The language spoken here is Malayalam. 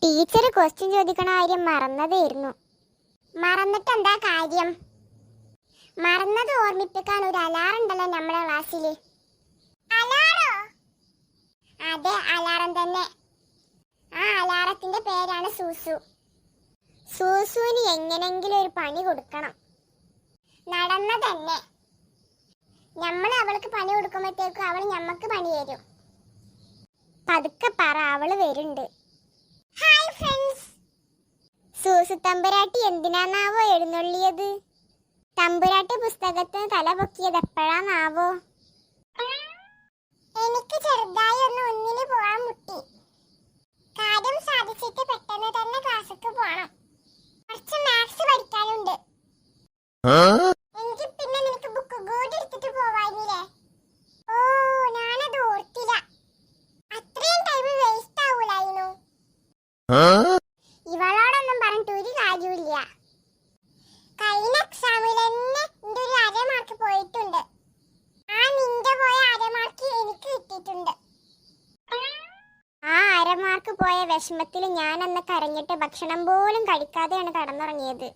ടീച്ചർ ക്വസ്റ്റ്യൻ ചോദിക്കണ കാര്യം മറന്നതായിരുന്നു. മറന്നിട്ട് എന്താ കാര്യം? മറന്നത് ഓർമ്മിപ്പിക്കാൻ ഒരു അലാറം ഉണ്ടല്ലോ നമ്മുടെ ക്ലാസ്സിൽ. അലാറോ? അതെ, അലാറം തന്നെ. ആ അലാറത്തിന്റെ പേരാണ് സൂസു. സൂസുവിന് എങ്ങനെങ്കിലും ഒരു പണി കൊടുക്കണം. നടന്ന തന്നെ. നമ്മൾ അവൾക്ക് പണി കൊടുക്കുമ്പോഴത്തേക്കും അവൾ ഞമ്മക്ക് പണി തരും. പതുക്കെ പറ, അവള് വരുന്നുണ്ട്. Hi friends. സൂസു തമ്പുരാട്ടി എന്തിനാന്നാവോ എഴുന്നള്ളിയത്? തമ്പുരാട്ടി പുസ്തകത്തിന് തല പൊക്കിയത് എപ്പോഴാന്നാവോ? എനിക്ക് ചെറുതായി ഒന്നിന് പോവാൻ മുട്ടി. കാര്യം സാധിച്ചിട്ട് പെട്ടെന്ന് തന്നെ ക്ലാസ്സിക്ക് പോണം. കുറച്ച് മാത്സ് പഠിക്കാനുണ്ട്. എനിക്ക് പിന്നെ നിനക്ക് ബുക്ക് കൂടി എടുത്തിട്ട് പോവാനില്ലേ? ഓ, ഞാനത് ഓർത്തില്ല. അത്രയും ടൈം വേസ്റ്റ് ആവൂലായിരുന്നു. ഇവളോടൊന്നും പറഞ്ഞിട്ട് ഒരു കാര്യമില്ല. കഴിഞ്ഞ എക്സാമിൽ തന്നെ എന്റെ ഒരു അരമാർക്ക് പോയിട്ടുണ്ട്. ആ നിന്റെ പോയ അരമാർക്ക് എനിക്ക് കിട്ടിയിട്ടുണ്ട്. ആ അരമാർക്ക് പോയ വിഷമത്തിൽ ഞാൻ അന്ന് കരഞ്ഞിട്ട് ഭക്ഷണം പോലും കഴിക്കാതെയാണ് കടന്നുറങ്ങിയത്.